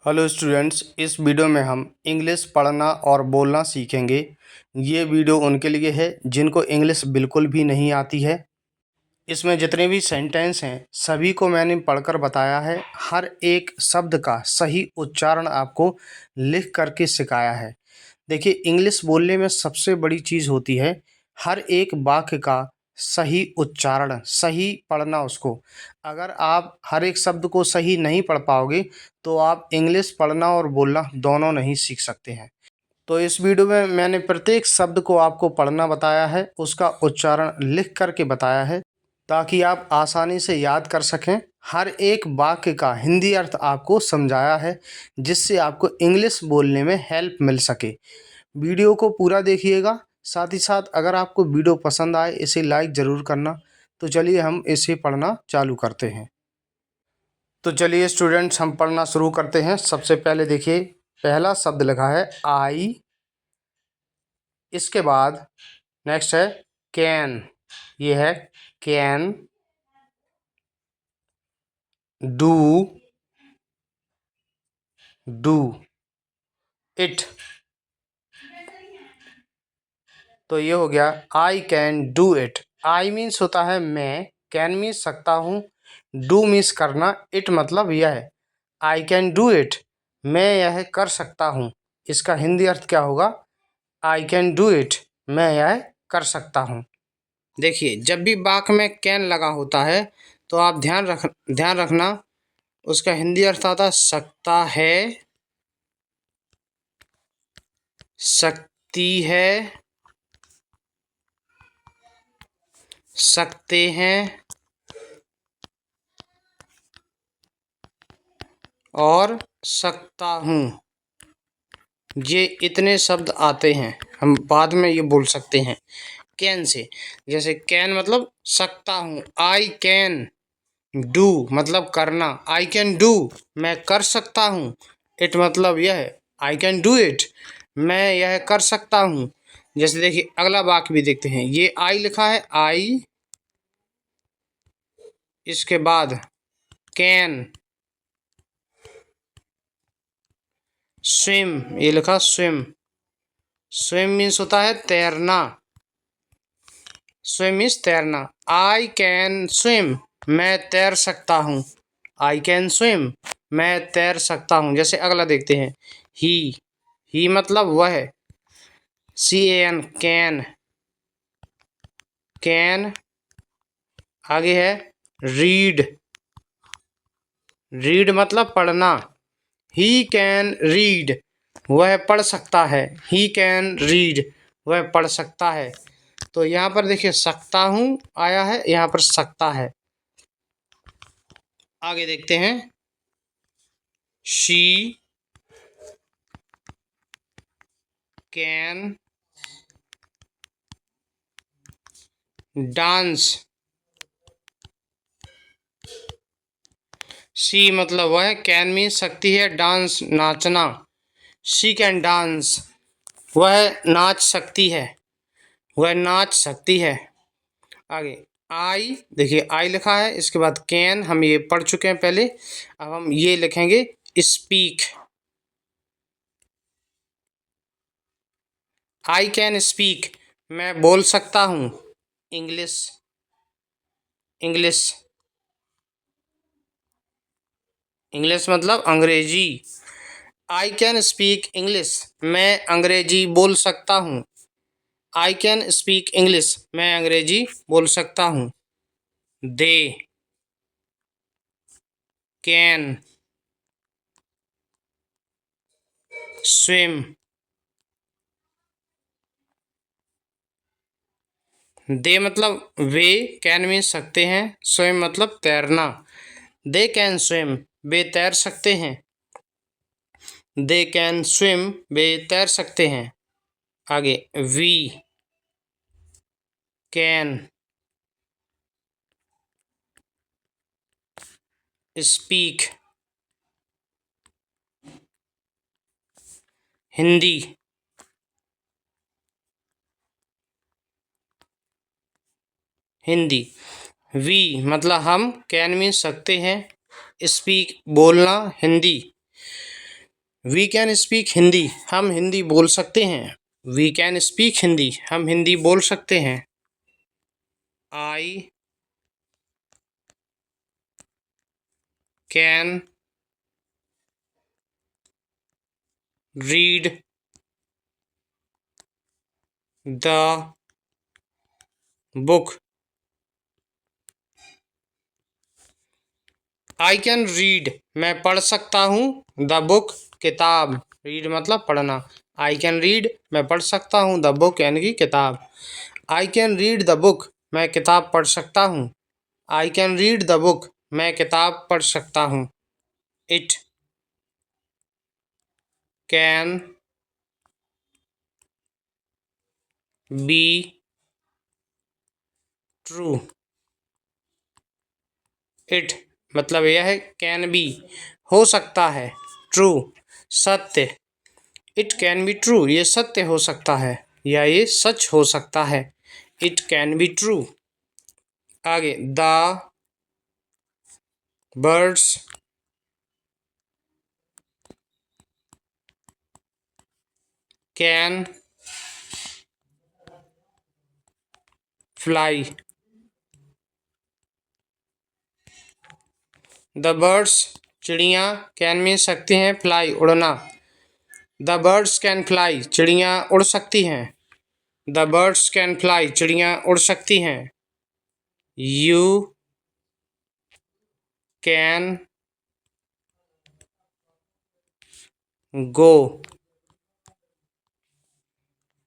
Hello students, इस video में हम इंग्लिश पढ़ना और बोलना सीखेंगे। ये वीडियो उनके लिए है जिनको इंग्लिश बिल्कुल भी नहीं आती है। इसमें जितने भी सेंटेंस हैं सभी को मैंने पढ़कर बताया है। हर एक शब्द का सही उच्चारण आपको लिख करके सिखाया है। देखिए, इंग्लिश बोलने में सबसे बड़ी चीज़ होती है हर एक वाक्य का सही उच्चारण, सही पढ़ना उसको। अगर आप हर एक शब्द को सही नहीं पढ़ पाओगे तो आप इंग्लिश पढ़ना और बोलना दोनों नहीं सीख सकते हैं। तो इस वीडियो में मैंने प्रत्येक शब्द को आपको पढ़ना बताया है, उसका उच्चारण लिख करके बताया है ताकि आप आसानी से याद कर सकें। हर एक वाक्य का हिंदी अर्थ आपको समझाया है जिससे आपको इंग्लिश बोलने में हेल्प मिल सके। वीडियो को पूरा देखिएगा। साथ ही साथ अगर आपको वीडियो पसंद आए इसे लाइक ज़रूर करना। तो चलिए हम इसे पढ़ना चालू करते हैं। तो चलिए स्टूडेंट्स, हम पढ़ना शुरू करते हैं। सबसे पहले देखिए, पहला शब्द लिखा है आई। इसके बाद नेक्स्ट है कैन। ये है कैन। Do, do it. तो ये हो गया I can do it. I means होता है मैं, कैन मीन्स सकता हूँ, डू मीन्स करना, इट मतलब यह है। आई कैन डू इट, मैं यह कर सकता हूँ। इसका हिंदी अर्थ क्या होगा? आई कैन डू इट, मैं यह कर सकता हूँ। देखिए, जब भी वाक्य में कैन लगा होता है तो आप ध्यान रखना, उसका हिंदी अर्थ आता है सकता है, सकती है, सकते हैं और सकता हूँ। ये इतने शब्द आते हैं, हम बाद में ये बोल सकते हैं कैन से। जैसे कैन मतलब सकता हूँ, आई कैन डू मतलब करना, आई कैन डू मैं कर सकता हूँ, इट मतलब यह है आई कैन डू इट, मैं यह कर सकता हूँ। जैसे देखिए अगला वाक्य भी देखते हैं। ये आई लिखा है आई, इसके बाद कैन, स्विम, ये लिखा स्विम। स्विम मीन्स होता है तैरना, स्विम मीन्स तैरना। आई कैन स्विम, मैं तैर सकता हूँ, आई कैन स्विम मैं तैर सकता हूँ। जैसे अगला देखते हैं ही मतलब वह, CAN कैन, कैन। आगे है रीड, रीड मतलब पढ़ना, ही कैन रीड वह पढ़ सकता है, ही कैन रीड वह पढ़ सकता है। तो यहाँ पर देखिए सकता हूँ आया है, यहाँ पर सकता है। आगे देखते हैं शी कैन डांस। शी मतलब वह, कैन मीन्स सकती है, डांस नाचना। शी कैन डांस वह नाच सकती है, वह नाच सकती है। आगे आई, देखिए आई लिखा है, इसके बाद कैन हम ये पढ़ चुके हैं पहले। अब हम ये लिखेंगे स्पीक। आई कैन स्पीक मैं बोल सकता हूँ इंग्लिश, इंग्लिश, इंग्लिश मतलब अंग्रेजी। आई कैन स्पीक इंग्लिश मैं अंग्रेजी बोल सकता हूँ, आई कैन स्पीक इंग्लिश मैं अंग्रेजी बोल सकता हूँ। दे कैन स्विम, दे मतलब वे, कैन मीन सकते हैं, स्विम मतलब तैरना। दे कैन स्विम वे तैर सकते हैं, दे कैन स्विम वे तैर सकते हैं। आगे we can speak Hindi, Hindi. We मतलब हम, कैन मीन सकते हैं, स्पीक बोलना Hindi. We can speak Hindi, हम हिंदी बोल सकते हैं। वी कैन स्पीक हिंदी, हम हिंदी बोल सकते हैं। I can read the book. I can read, मैं पढ़ सकता हूँ। द बुक, किताब। रीड मतलब पढ़ना। आई कैन रीड, मैं पढ़ सकता हूँ। द बुक यानी कि किताब। I can read the book, मैं किताब पढ़ सकता हूँ। I can read the book, मैं किताब पढ़ सकता हूँ। It can be true. It मतलब यह है कैन बी, हो सकता है। ट्रू, सत्य। इट कैन बी ट्रू, ये सत्य हो सकता है या ये सच हो सकता है। It can be true. आगे, the birds can fly. The birds, चिड़िया, कैन मीन सकती हैं, फ्लाई उड़ना। द बर्ड्स कैन फ्लाई, चिड़िया उड़ सकती हैं। द बर्ड्स कैन फ्लाई, चिड़िया उड़ सकती हैं। You can go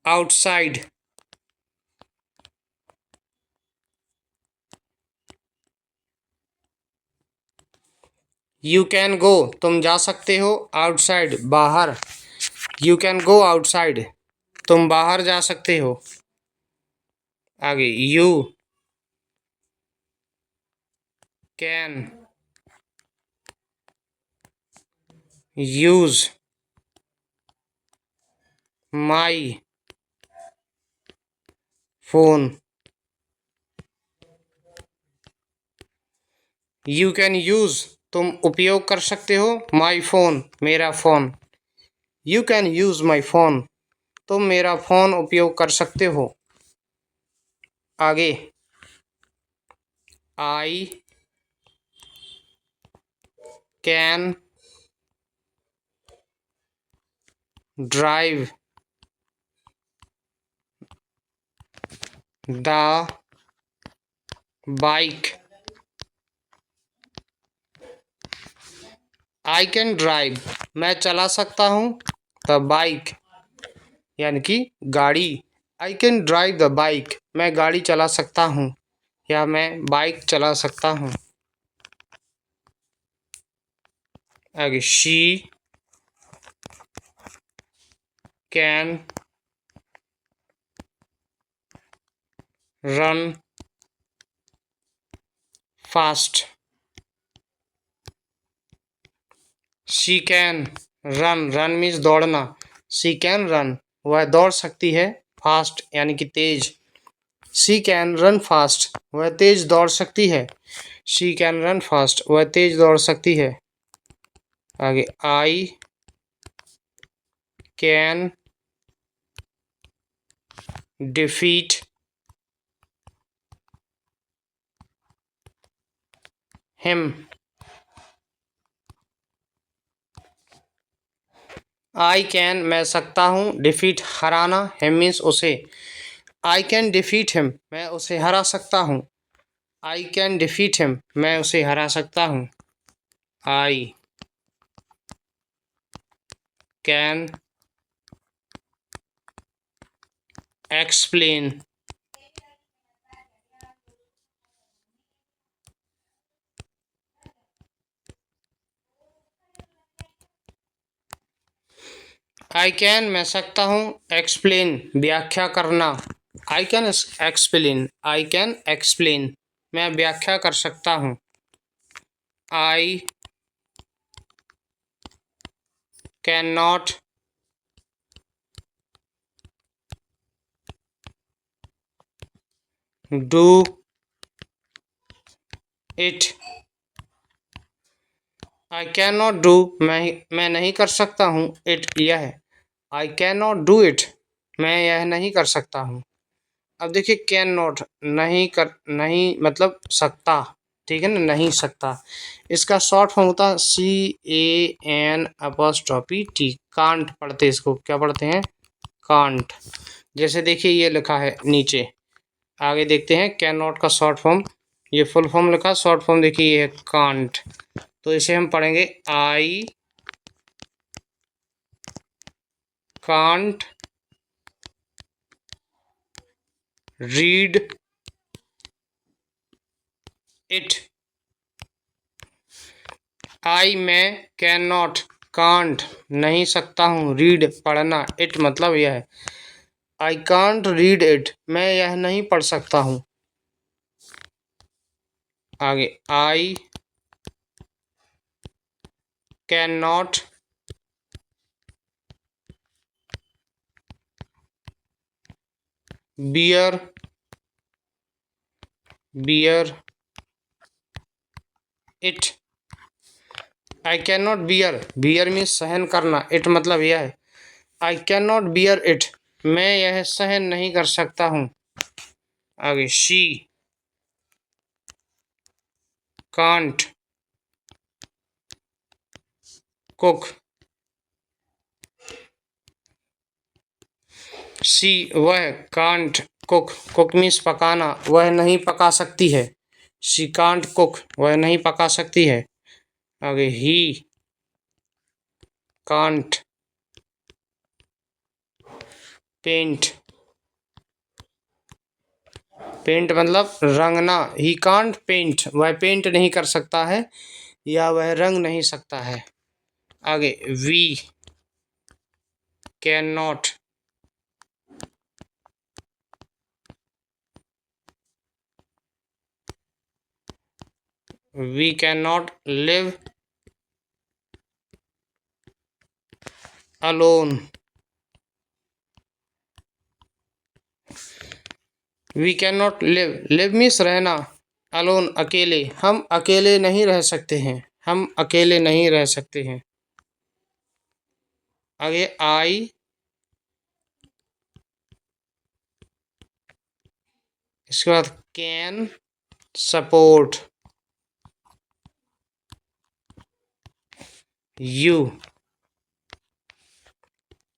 outside. You can go, तुम जा सकते हो। आउटसाइड, बाहर। यू कैन गो आउटसाइड, तुम बाहर जा सकते हो। आगे, you can use my phone. You can use, तुम उपयोग कर सकते हो। माई फोन, मेरा phone. You can use my phone, तुम मेरा फोन उपयोग कर सकते हो। आगे, I can drive the bike. I can drive, मैं चला सकता हूँ। द बाइक यानी कि गाड़ी। I can drive the bike, मैं गाड़ी चला सकता हूँ या मैं बाइक चला सकता हूँ। आगे, she can run fast. She can run, run means दौड़ना। शी कैन रन, वह दौड़ सकती है। फास्ट यानी कि तेज। शी कैन रन फास्ट, वह तेज दौड़ सकती है। शी कैन रन फास्ट, वह तेज दौड़ सकती है। आगे, I can defeat him. I can, मैं सकता हूँ। डिफीट, हराना। हिम मीन्स उसे। आई कैन डिफीट हिम, मैं उसे हरा सकता हूँ। आई कैन डिफीट हिम, मैं उसे हरा सकता हूँ। I can explain I can, मैं सकता हूँ। एक्सप्लेन, व्याख्या करना। I can explain, I can explain, मैं व्याख्या कर सकता हूँ। I can not do it. I can not do, मैं नहीं कर सकता हूँ, इट यह, I can not do it, मैं यह नहीं कर सकता हूँ। अब देखिए कैन नॉट, नहीं मतलब सकता, ठीक है ना, नहीं सकता। इसका शॉर्ट फॉर्म होता है CAN''T, कांट पढ़ते इसको, क्या पढ़ते हैं, कांट। जैसे देखिए ये लिखा है नीचे, आगे देखते हैं कैन नॉट का शॉर्ट फॉर्म, ये फुल फॉर्म लिखा, शॉर्ट फॉर्म देखिए ये है कांट। तो इसे हम पढ़ेंगे आई कांट रीड इट, आई मैं, कैन नॉट कांट नहीं सकता हूँ, रीड पढ़ना, इट मतलब यह है, आई कांट रीड इट मैं यह नहीं पढ़ सकता हूँ। आगे I can not bear it, I can not bear means सहन करना, इट मतलब यह है, I can not bear it मैं यह सहन नहीं कर सकता हूँ। आगे शी कांट कुक, सी वह, कांट कुक मीन्स पकाना, वह नहीं पका सकती है, शी कांट कुक वह नहीं पका सकती है। आगे ही कांट पेंट मतलब रंगना, ही कांट पेंट वह पेंट नहीं कर सकता है या वह रंग नहीं सकता है। आगे we can not live alone, we can not live means रहना, अलोन अकेले, हम अकेले नहीं रह सकते हैं, हम अकेले नहीं रह सकते हैं। आगे आई इसके बाद can support you,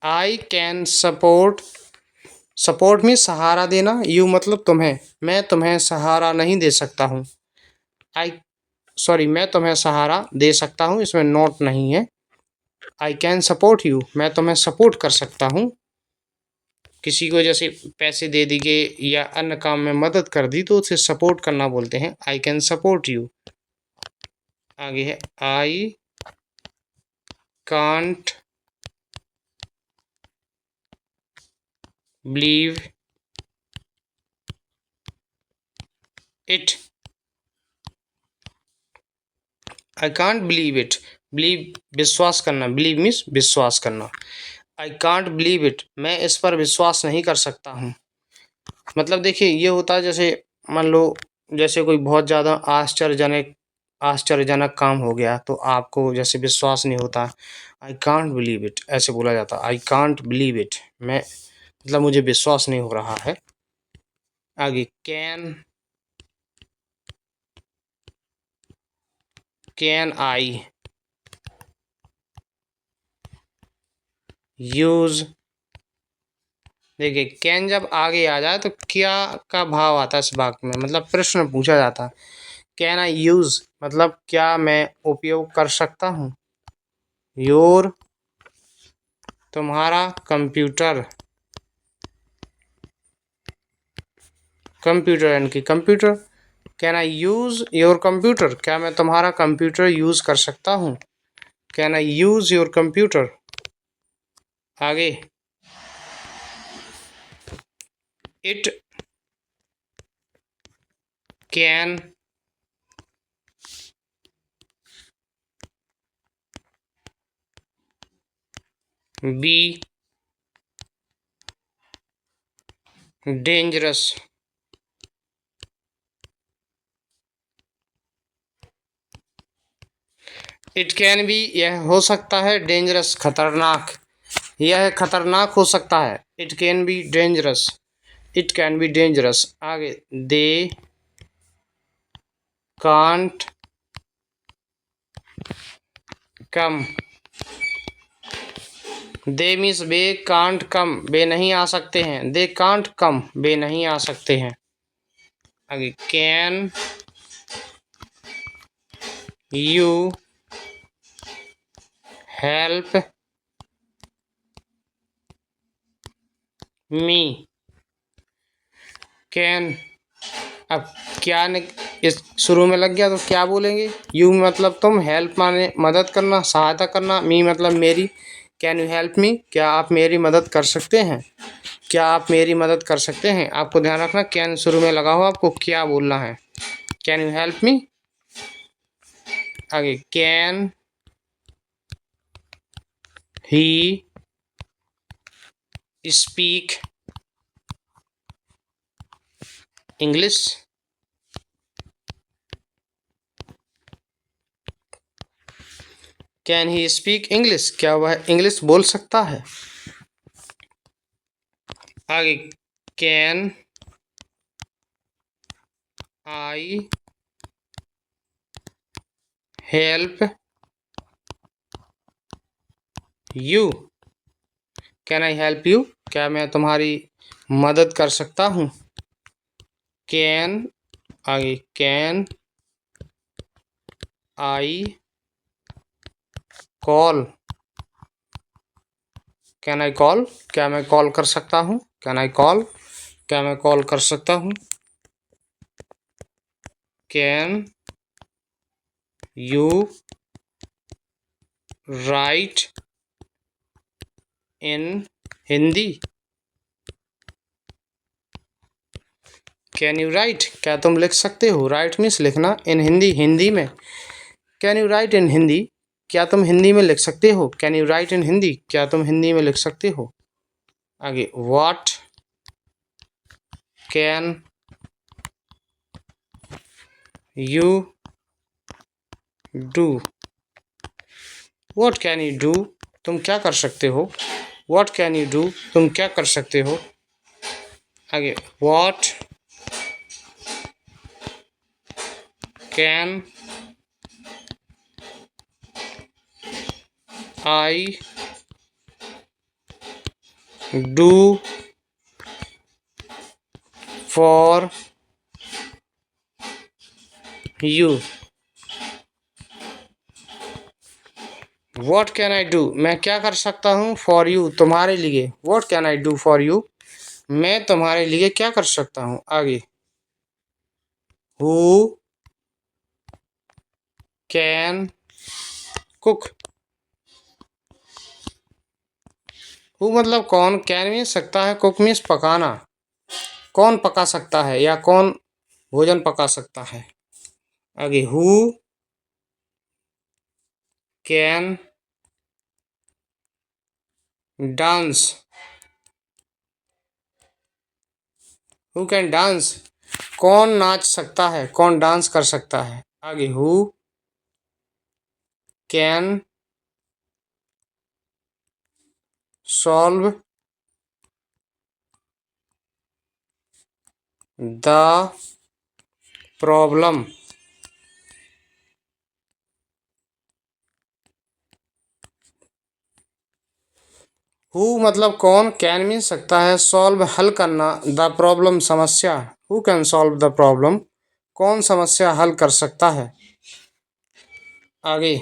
I can support में सहारा देना, यू मतलब तुम्हें, मैं तुम्हें सहारा नहीं दे सकता हूँ, आई मैं तुम्हें सहारा दे सकता हूँ, इसमें नोट नहीं है। आई कैन सपोर्ट यू मैं तुम्हें सपोर्ट कर सकता हूँ, किसी को जैसे पैसे दे दिए या अन्य काम में मदद कर दी तो उसे सपोर्ट करना बोलते हैं, आई कैन सपोर्ट यू। आगे है I can't believe it, I can't believe it, believe विश्वास करना, बिलीव मीन्स विश्वास करना, आई कांट बिलीव इट मैं इस पर विश्वास नहीं कर सकता हूँ। मतलब देखिए ये होता है जैसे मान लो जैसे कोई बहुत ज़्यादा आश्चर्यजनक काम हो गया तो आपको जैसे विश्वास नहीं होता, आई कांट बिलीव इट ऐसे बोला जाता, आई कांट बिलीव इट मैं मतलब मुझे विश्वास नहीं हो रहा है। आगे कैन आई यूज, देखिए कैन जब आगे आ जाए तो क्या का भाव आता है इस वाक्य में, मतलब प्रश्न पूछा जाता है। कैन आई यूज मतलब क्या मैं उपयोग कर सकता हूँ, योर तुम्हारा कंप्यूटर यानी कि computer, can I use your computer क्या मैं तुम्हारा कंप्यूटर यूज कर सकता हूँ, can I use your computer. आगे it can be dangerous, it can be, यह हो सकता है, डेंजरस, खतरनाक, यह खतरनाक हो सकता है। It can be dangerous, it can be dangerous. आगे, they can't come, they means वे, कांट कम, वे नहीं आ सकते हैं, दे कांट कम, वे नहीं आ सकते हैं। आगे, can you help me, can, अब क्या इस शुरू में लग गया तो क्या बोलेंगे, यू मतलब तुम, हेल्प माने मदद करना, सहायता करना, मी मतलब मेरी, कैन यू हेल्प मी, क्या आप मेरी मदद कर सकते हैं, क्या आप मेरी मदद कर सकते हैं। आपको ध्यान रखना कैन शुरू में लगा हो, आपको क्या बोलना है, कैन यू हेल्प मी। आगे, can he speak English, can he speak English, क्या वह इंग्लिश बोल सकता है। आगे, can I help you, can I help you, क्या मैं तुम्हारी मदद कर सकता हूँ। कैन, आगे, can I call, can I call, क्या मैं कॉल कर सकता हूँ, कैन आई कॉल, क्या मैं कॉल कर सकता हूँ। Can you right in Hindi, can you right, क्या तुम लिख सकते हो, राइट मीन्स लिखना, इन हिंदी, हिंदी में, कैन यू राइट इन हिंदी, क्या तुम हिंदी में लिख सकते हो, कैन यू राइट इन हिंदी, क्या तुम हिंदी में लिख सकते हो। आगे, what can you do, what can you do, तुम क्या कर सकते हो, व्हाट कैन यू डू, तुम क्या कर सकते हो। आगे, what can I do for you, what can I do, मैं क्या कर सकता हूँ, फॉर यू, तुम्हारे लिए, what can I do for you, मैं तुम्हारे लिए क्या कर सकता हूँ। आगे, हु कैन कुक, हु मतलब कौन, कैन मीन्स सकता है, कुक मीन्स पकाना, कौन पका सकता है या कौन भोजन पका सकता है। आगे, who can dance, who can dance, कौन नाच सकता है, कौन डांस कर सकता है। आगे, who can solve the problem, who मतलब कौन, कैन मीन सकता है, सॉल्व हल करना, द प्रॉब्लम समस्या, who can solve the problem, कौन समस्या हल कर सकता है। आगे,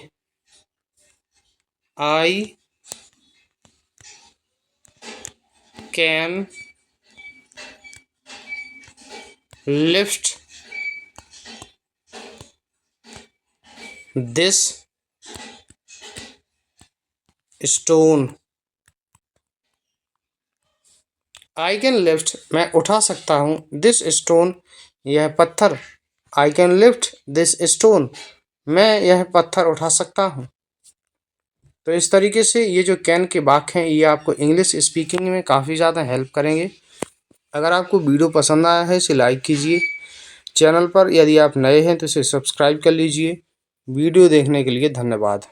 I can lift this stone, I can lift, मैं उठा सकता हूँ, दिस स्टोन, यह पत्थर, I can lift this stone, मैं यह पत्थर उठा सकता हूँ। तो इस तरीके से ये जो कैन के वाक्य हैं ये आपको इंग्लिश स्पीकिंग में काफ़ी ज़्यादा हेल्प करेंगे। अगर आपको वीडियो पसंद आया है इसे लाइक कीजिए, चैनल पर यदि आप नए हैं तो इसे सब्सक्राइब कर लीजिए। वीडियो देखने के लिए धन्यवाद।